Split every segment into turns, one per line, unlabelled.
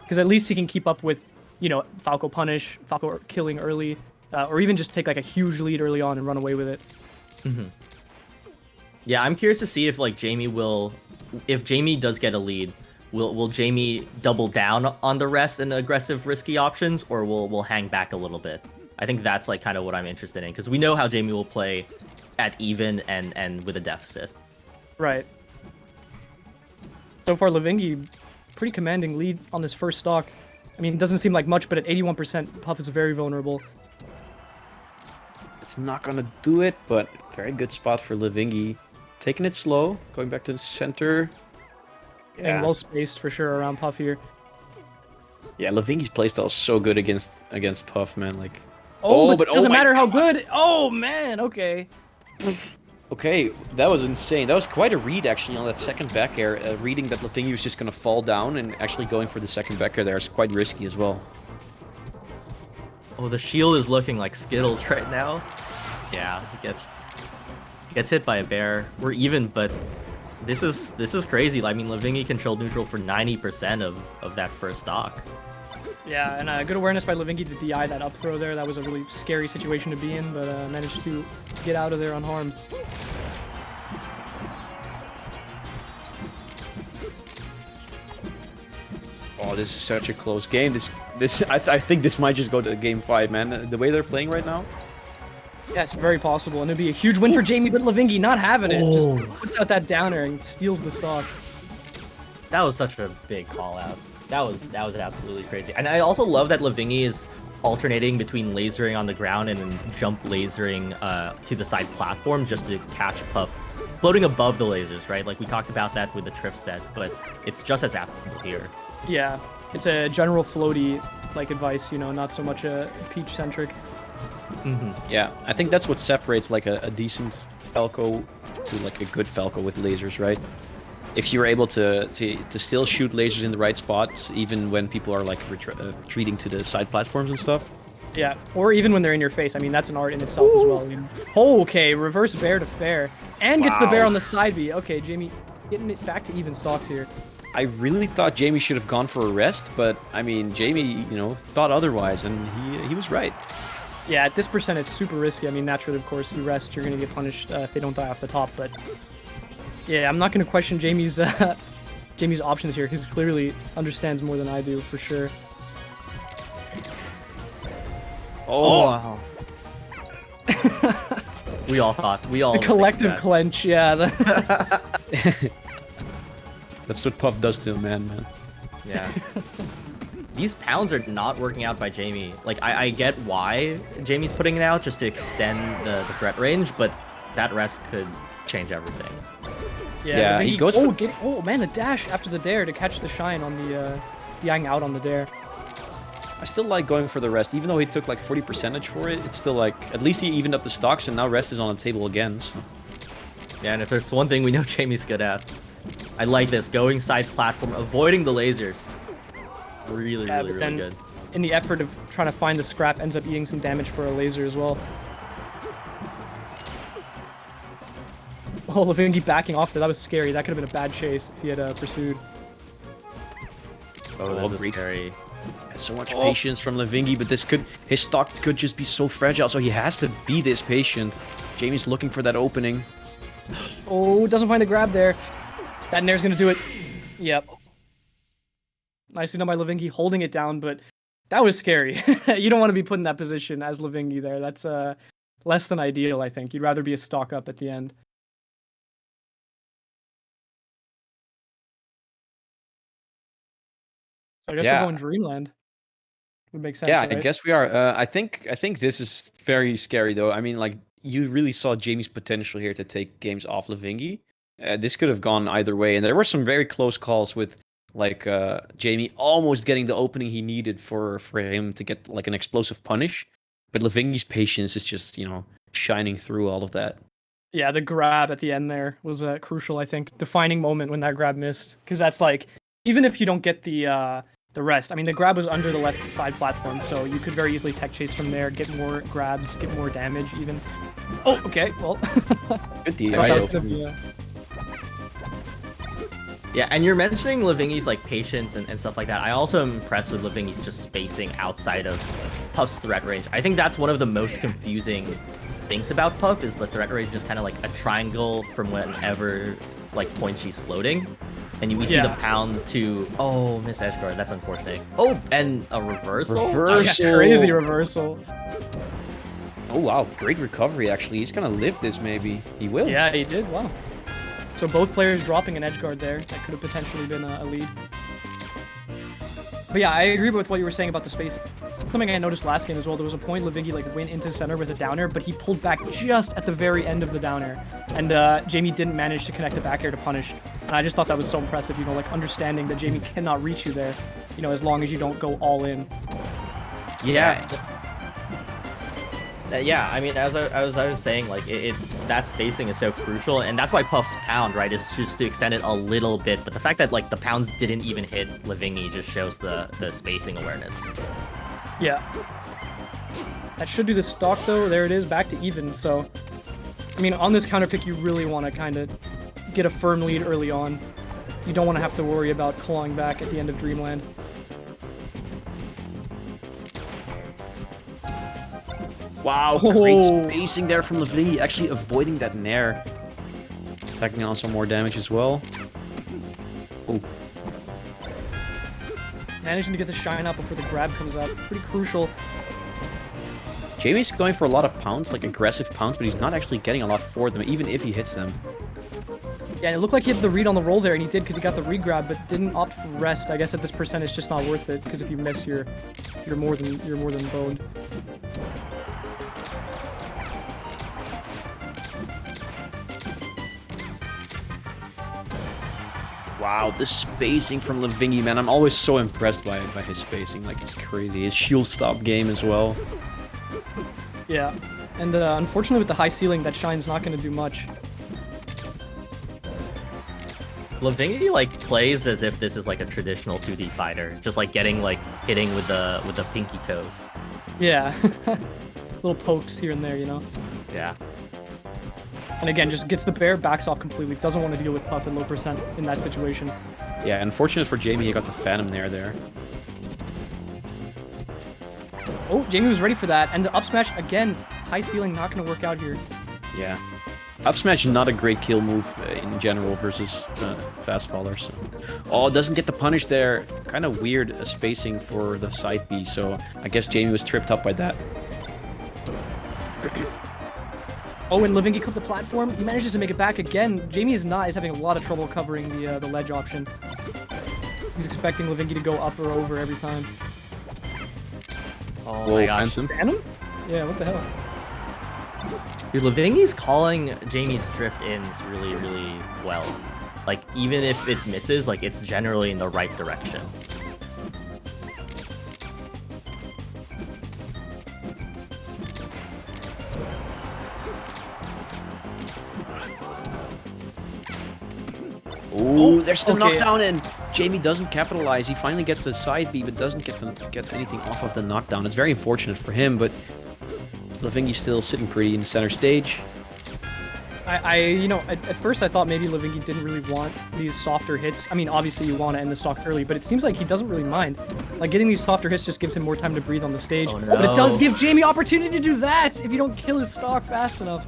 because at least he can keep up with, you know, Falco punish, Falco killing early, or even just take like a huge lead early on and run away with it.
Yeah, I'm curious to see if like Jamie will, if Jamie does get a lead, will Jamie double down on the rest and aggressive risky options, or will hang back a little bit? I think that's like kind of what I'm interested in, because we know how Jamie will play at even and with a deficit.
Right. So far, Levingy, pretty commanding lead on this first stock. I mean, it doesn't seem like much, but at 81%, Puff is very vulnerable.
It's not gonna do it, but very good spot for Levingy. Taking it slow, going back to the center.
And well spaced for sure around Puff here.
Yeah, Levingy's playstyle is so good against Puff, man. Like,
but it doesn't matter how good. Oh man, okay.
Okay, that was insane. That was quite a read actually on that second back air. Reading that Levingy was just gonna fall down and actually going for the second back air there is quite risky as well.
Oh, the shield is looking like Skittles right now. Yeah, he gets hit by a bear. We're even, but this is crazy. I mean, Levingy controlled neutral for 90% of that first stock.
Yeah, and good awareness by Levingy to DI that up throw there. That was a really scary situation to be in, but managed to get out of there unharmed.
Oh, this is such a close game. I think this might just go to game 5, man. The way they're playing right now.
Yeah, it's very possible, and it'd be a huge win for Jamie, but Levingy not having it. Just puts out that downer and steals the stock.
That was such a big call out. That was absolutely crazy. And I also love that Levingy is alternating between lasering on the ground and then jump lasering to the side platform just to catch Puff floating above the lasers, right? Like we talked about that with the Triff set, but it's just as applicable here.
Yeah, it's a general floaty like advice, you know, not so much a Peach centric.
Yeah, I think that's what separates like a decent Falco to like a good Falco with lasers, right? If you're able to still shoot lasers in the right spots, even when people are like retreating to the side platforms and stuff.
Yeah, or even when they're in your face. I mean, that's an art in itself as well. I mean, okay, reverse bear to fair. And gets the bear on the side B. Okay, Jamie getting it back to even stocks here.
I really thought Jamie should have gone for a rest, but I mean, Jamie, you know, thought otherwise, and he was right.
Yeah, at this percent, it's super risky. I mean, naturally, of course, you rest, you're going to get punished if they don't die off the top, but yeah, I'm not going to question Jamie's Jamie's options here, because clearly understands more than I do, for sure.
Oh, wow. we all
The collective clench, yeah.
That's what Puff does to a man.
Yeah. These pounds are not working out by Jamie. Like, I get why Jamie's putting it out, just to extend the threat range, but that rest could change everything.
Yeah, he goes oh man, the dash after the dare to catch the shine on the DIing out on the dare.
I still like going for the rest, even though he took like 40% for it. It's still like, at least he evened up the stocks, and now rest is on the table again. So.
Yeah, and if there's one thing we know Jamie's good at, I like this, going side platform, avoiding the lasers. Really good.
In the effort of trying to find the scrap, ends up eating some damage for a laser as well. Oh, Levingy backing off there. That was scary. That could have been a bad chase if he had pursued.
Oh, this is scary.
So much patience from Levingy, but his stock could just be so fragile, so he has to be this patient. Jamie's looking for that opening.
Oh, doesn't find a grab there. That nair's gonna do it. Yep. Nicely done by Levingy, holding it down, but that was scary. You don't want to be put in that position as Levingy there. That's less than ideal, I think. You'd rather be a stock up at the end. So I guess we're going Dreamland. Would make sense.
Yeah,
right?
I guess we are. I think this is very scary though. I mean, like you really saw Jamie's potential here to take games off Levingy. This could have gone either way, and there were some very close calls with like Jamie almost getting the opening he needed for him to get like an explosive punish. But Levingy's patience is just, you know, shining through all of that.
Yeah, the grab at the end there was crucial, I think. Defining moment when that grab missed. Because that's like, even if you don't get the rest, I mean, the grab was under the left side platform, so you could very easily tech chase from there, get more grabs, get more damage even. Oh, okay, well.
Good deal.
Yeah, and you're mentioning Levingy's like patience and stuff like that. I also am impressed with Levingy's just spacing outside of Puff's threat range. I think that's one of the most confusing things about Puff is the threat range is kind of like a triangle from whenever like point she's floating. And we see the pound to miss edge guard. That's unfortunate. Oh, and a reversal.
Yeah, crazy reversal.
Oh wow, great recovery actually. He's gonna live this maybe. He will.
Yeah, he did. Wow. So both players dropping an edge guard there. That could have potentially been a lead. But yeah, I agree with what you were saying about the space. Something I noticed last game as well, there was a point Levingy like went into center with a down air, but he pulled back just at the very end of the down air. And Jamie didn't manage to connect the back air to punish. And I just thought that was so impressive, you know, like understanding that Jamie cannot reach you there, you know, as long as you don't go all in.
Yeah. Yeah, I mean, as I was saying, like that spacing is so crucial, and that's why Puff's pound, right, is just to extend it a little bit. But the fact that like the pounds didn't even hit Levingy just shows the spacing awareness.
Yeah. That should do the stock though. There it is, back to even. So, I mean, on this counter pick, you really want to kind of get a firm lead early on. You don't want to have to worry about clawing back at the end of Dreamland.
Wow, great spacing there from Levingy, actually avoiding that nair. Attacking on some more damage as well. Oh.
Managing to get the shine out before the grab comes out. Pretty crucial.
Jamie's going for a lot of pounds, like aggressive pounds, but he's not actually getting a lot for them, even if he hits them.
Yeah, it looked like he had the read on the roll there, and he did because he got the re-grab, but didn't opt for rest. I guess at this percent, it's just not worth it because if you miss, you're more than boned.
Wow, the spacing from Levingy, man. I'm always so impressed by his spacing. Like, it's crazy. His shield stop game as well.
Yeah, and unfortunately with the high ceiling, that shine's not going to do much.
Levingy like plays as if this is like a traditional 2D fighter, just like hitting with the pinky toes.
Yeah, little pokes here and there, you know.
Yeah.
And again, just gets the bear, backs off completely. Doesn't want to deal with Puff at low percent in that situation.
Yeah, unfortunate for Jamie, he got the Phantom there.
Oh, Jamie was ready for that. And the up smash, again, high ceiling, not going to work out here.
Yeah. Up smash, not a great kill move in general versus fast fallers. Oh, doesn't get the punish there. Kind of weird spacing for the side B, so I guess Jamie was tripped up by that.
Oh, and Levingy clipped the platform. He manages to make it back again. Jamie is having a lot of trouble covering the ledge option. He's expecting Levingy to go up or over every time.
Oh my gosh.
Phantom?
Phantom? Yeah, what the hell?
Dude, Levingy's calling Jamie's drift ins really, really well. Like, even if it misses, like, it's generally in the right direction.
Oh, there's the knockdown, and Jamie doesn't capitalize. He finally gets the side B, but doesn't get anything off of the knockdown. It's very unfortunate for him, but Levingy's still sitting pretty in the center stage.
You know, at first I thought maybe Levingy didn't really want these softer hits. I mean, obviously you want to end the stock early, but it seems like he doesn't really mind. Like, getting these softer hits just gives him more time to breathe on the stage.
Oh, no.
But it does give Jamie opportunity to do that if you don't kill his stock fast enough.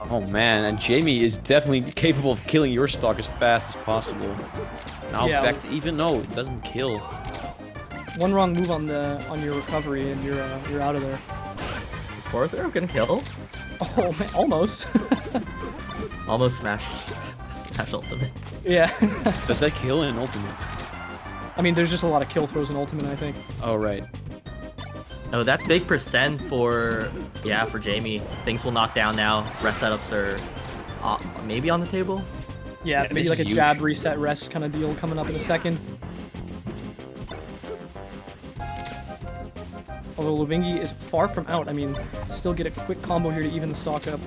Oh man, and Jamie is definitely capable of killing your stock as fast as possible. Now back to even. No, it doesn't kill.
One wrong move on your recovery and you're out of there.
Is forward throw gonna kill?
Oh man, almost.
Almost smash ultimate.
Yeah.
Does that kill in ultimate?
I mean, there's just a lot of kill throws in ultimate, I think.
Oh right.
Oh, that's big percent for Jamie. Things will knock down now. Rest setups are maybe on the table.
Yeah, maybe like a jab reset rest kind of deal coming up in a second. Although Levingy is far from out. I mean, still get a quick combo here to even the stock up.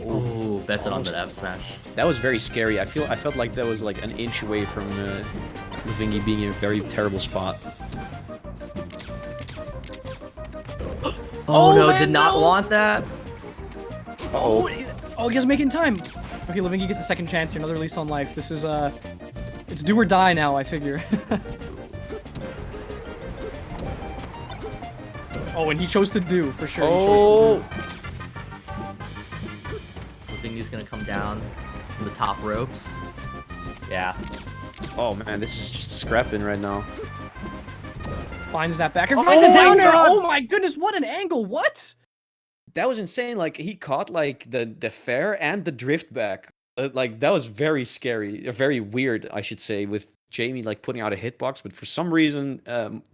Oh, that's it on the F smash.
That was very scary. I felt like that was like an inch away from Levingy being in a very terrible spot.
Oh no, did not want that.
Oh, he was making time. Okay, Levingy gets a second chance here, another lease on life. This is, it's do or die now, I figure. Oh, and he chose to do, for sure.
Oh!
Levingy's gonna come down from the top ropes. Yeah.
Oh man, this is just scrapping right now.
Finds that backer,
Oh
finds it
my
down there!
God!
Oh my goodness, what an angle, what?
That was insane. Like he caught like the fair and the drift back. Like that was very scary, very weird, I should say, with Jamie like putting out a hitbox. But for some reason,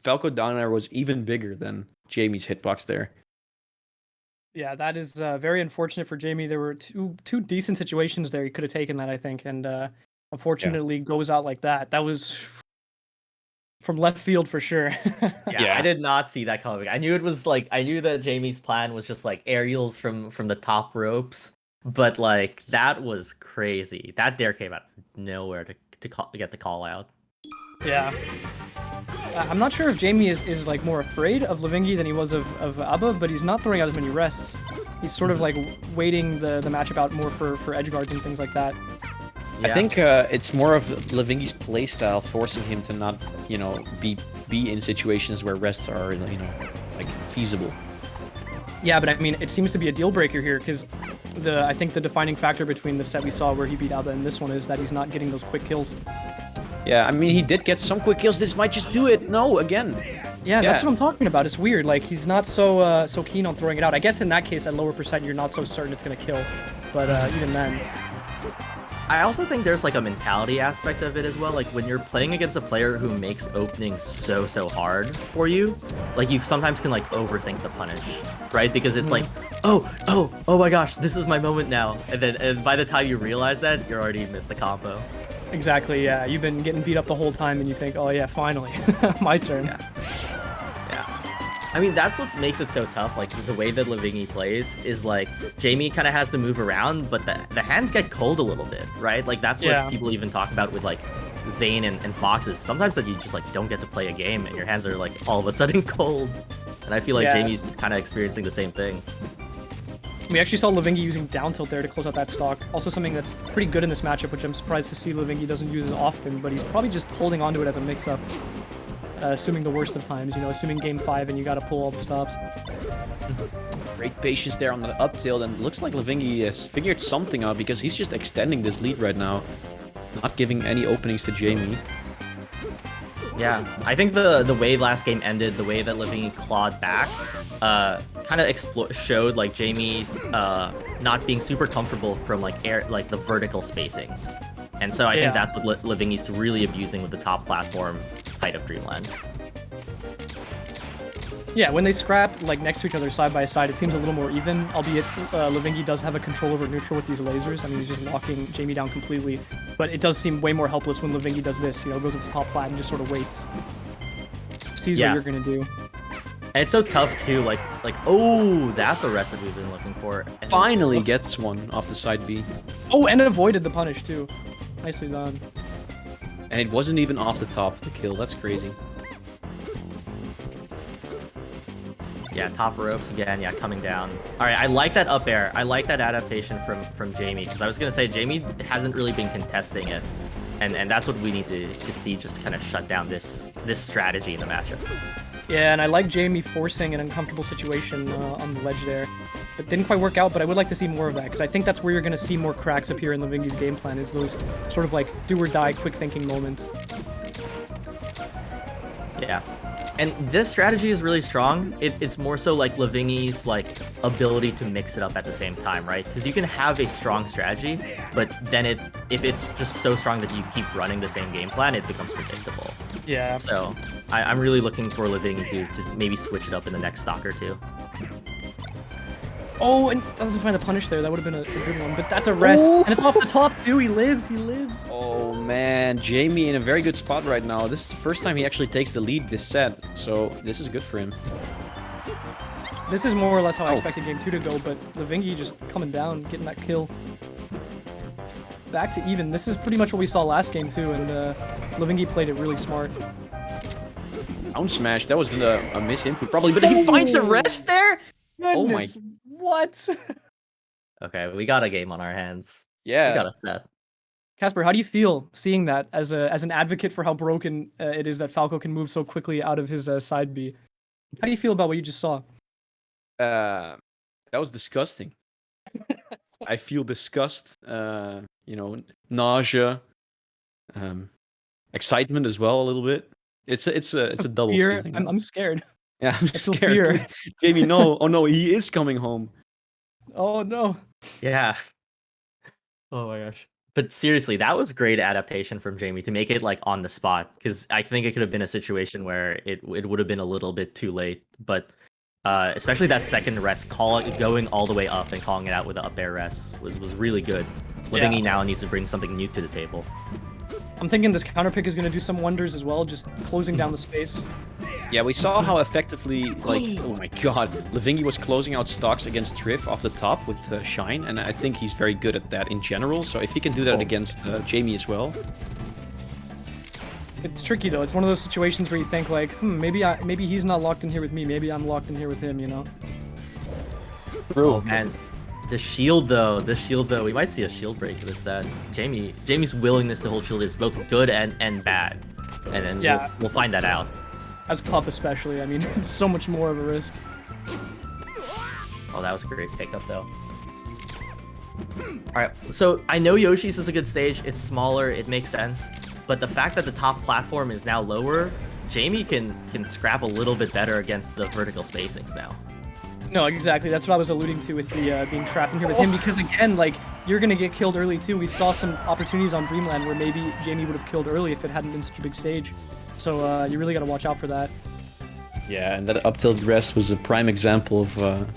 Falco down there was even bigger than Jamie's hitbox there.
Yeah, that is very unfortunate for Jamie. There were two decent situations there. He could have taken that, I think, and unfortunately goes out like that. That was from left field for sure.
Yeah, I did not see that coming. I knew it was like I knew that Jamie's plan was just like aerials from the top ropes, but like that was crazy. That dare came out of nowhere to get the call out.
Yeah. I'm not sure if Jamie is like more afraid of Levingy than he was of Abba, but he's not throwing out as many rests. He's sort of like waiting the matchup out more for edge guards and things like that.
Yeah. I think it's more of Levingy's playstyle forcing him to not, you know, be in situations where rests are, you know, like feasible.
Yeah, but I mean, it seems to be a deal breaker here because I think the defining factor between the set we saw where he beat Abba and this one is that he's not getting those quick kills.
Yeah, I mean, he did get some quick kills. This might just do it. No, again.
Yeah, that's what I'm talking about. It's weird. Like, he's not so so keen on throwing it out. I guess in that case, at lower percent, you're not so certain it's going to kill. But even then...
I also think there's like a mentality aspect of it as well. Like when you're playing against a player who makes opening so hard for you, like you sometimes can like overthink the punish, right? Because it's like, oh my gosh, this is my moment now. And by the time you realize that, you're already missed the combo.
Exactly, yeah. You've been getting beat up the whole time and you think, oh yeah, finally, my turn.
Yeah. I mean, that's what makes it so tough. Like, the way that Levingy plays is, like, Jamie kind of has to move around, but the hands get cold a little bit, right? Like, that's what people even talk about with, like, Zane and Foxes. Sometimes that you just, like, don't get to play a game, and your hands are, like, all of a sudden cold. And I feel like Jamie's kind of experiencing the same thing.
We actually saw Levingy using down tilt there to close out that stock. Also something that's pretty good in this matchup, which I'm surprised to see Levingy doesn't use as often, but he's probably just holding onto it as a mix-up. Assuming the worst of times, you know, assuming game 5 and you gotta pull all the stops.
Great patience there on the up tilt, and it looks like Levingy has figured something out because he's just extending this lead right now. Not giving any openings to Jamie.
Yeah, I think the way last game ended, the way that Levingy clawed back, kind of showed like Jamie's not being super comfortable from like the vertical spacings. And so I think that's what Levingy's really abusing with the top platform height of Dreamland.
Yeah, when they scrap like next to each other side by side, it seems a little more even, albeit Levingy does have a control over neutral with these lasers. I mean, he's just locking Jamie down completely. But it does seem way more helpless when Levingy does this, you know, goes up to top plat and just sort of waits. Sees what you're gonna do.
And it's so tough too, like, oh, that's a recipe we've been looking for.
Finally gets one off the side B.
Oh, and it avoided the punish too. Nicely done.
And it wasn't even off the top of the kill. That's crazy.
Yeah, top ropes again. Yeah, coming down. All right, I like that up air. I like that adaptation from Jamie, because I was gonna say Jamie hasn't really been contesting it, and that's what we need to see just kind of shut down this strategy in the matchup.
Yeah, and I like Jamie forcing an uncomfortable situation on the ledge there. It didn't quite work out, but I would like to see more of that, because I think that's where you're going to see more cracks appear in Levingy's game plan, is those sort of like do-or-die, quick-thinking moments.
Yeah. And this strategy is really strong. It's more so like Levingy's like ability to mix it up at the same time, right? Because you can have a strong strategy, but then if it's just so strong that you keep running the same game plan, it becomes predictable.
Yeah.
So I'm really looking for Levingy to maybe switch it up in the next stock or two.
Oh, and doesn't find a punish there. That would have been a good one, but that's a rest.
Oh.
And it's off the top too. He lives.
Oh man, Jamie in a very good spot right now. This is the first time he actually takes the lead this set, so this is good for him.
This is more or less how I expected game 2 to go, but Levingy just coming down, getting that kill. Back to even. This is pretty much what we saw last game too, and Levingy played it really smart.
Down smash, that was a miss input probably, but he finds the rest there?
Goodness,
Oh my...
What?
Okay, we got a game on our hands. We got
Yeah.
a set.
Casper, how do you feel seeing that as an advocate for how broken it is that Falco can move so quickly out of his side B? How do you feel about what you just saw?
That was disgusting. I feel disgust. Nausea, excitement as well a little bit. It's a double
Fear.
feeling.
I'm scared.
Yeah, I'm
I feel
scared.
fear.
Please. Jamie, no. Oh no, he is coming home.
Oh no.
Yeah. Oh my gosh. But seriously, that was great adaptation from Jamie to make it like on the spot, because I think it could have been a situation where it would have been a little bit too late. But especially that second rest, going all the way up and calling it out with the up air rest was really good. Levingy now needs to bring something new to the table.
I'm thinking this counter pick is going to do some wonders as well, just closing down the space.
Yeah, we saw how effectively, like, oh my god, Levingy was closing out stocks against Triff off the top with Shine, and I think he's very good at that in general, so if he can do that against Jamie as well.
It's tricky though. It's one of those situations where you think like, maybe he's not locked in here with me. Maybe I'm locked in here with him. You know.
Oh man, the shield though. We might see a shield break for this set. Jamie's willingness to hold shield is both good and bad, and then we'll find that out.
As Puff especially, I mean, it's so much more of a risk.
Oh, that was a great pickup though. Alright, so I know Yoshi's is a good stage, it's smaller, it makes sense, but the fact that the top platform is now lower, Jamie can scrap a little bit better against the vertical spacings now.
No, exactly. That's what I was alluding to with the being trapped in here with him, because again, like, you're gonna get killed early too. We saw some opportunities on Dreamland where maybe Jamie would have killed early if it hadn't been such a big stage. So you really gotta watch out for that.
Yeah, and that up tilt rest was a prime example of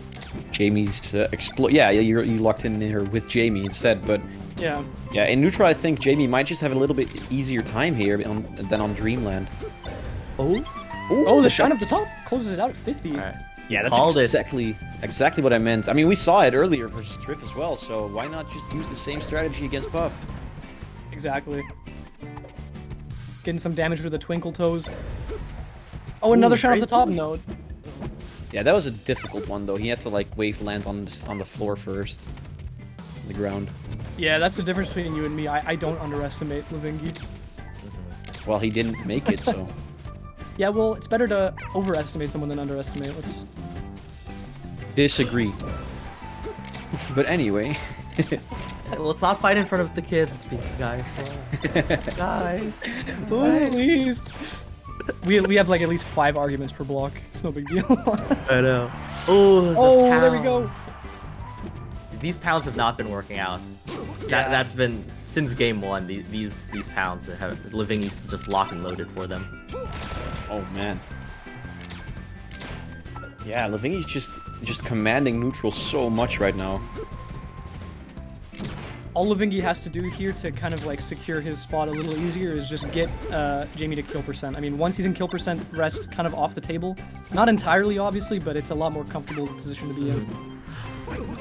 Jamie's exploit. Yeah, you locked in there with Jamie instead, but
yeah,
in neutral, I think Jamie might just have a little bit easier time here than on Dreamland.
Oh, the shine up the top closes it out at 50.
All right.
Yeah, that's exactly what I meant. I mean, we saw it earlier versus Triff as well, so why not just use the same strategy against Puff?
Exactly. Getting some damage with the twinkle toes. Oh, another shot off the top node.
Yeah, that was a difficult one though. He had to like wave land on the floor first, on the ground.
Yeah, that's the difference between you and me. I don't underestimate Levingy.
Well, he didn't make it, so.
Yeah, well, it's better to overestimate someone than underestimate. Let's
disagree. But anyway.
Let's not fight in front of the kids, guys. Guys.
Please. We have like at least 5 arguments per block. It's no big deal.
I know. Oh,
there we go.
These pounds have not been working out. That's been since game 1. These pounds have Levingy's just locked and loaded for them.
Oh man. Yeah, Levingy's just commanding neutral so much right now.
All Levingy has to do here to kind of like secure his spot a little easier is just get Jamie to kill percent. I mean, once he's in kill percent, rest kind of off the table. Not entirely, obviously, but it's a lot more comfortable position to be in.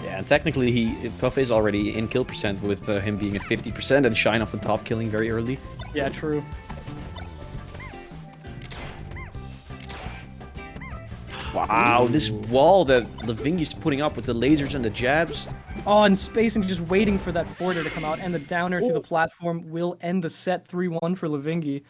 Yeah, and technically Puff is already in kill percent with him being at 50% and Shine off the top killing very early.
Yeah, true.
Wow, this wall that Levingy's putting up with the lasers and the jabs.
Oh, and spacing, just waiting for that forwarder to come out, and the downer through the platform will end the set 3-1 for Levingy.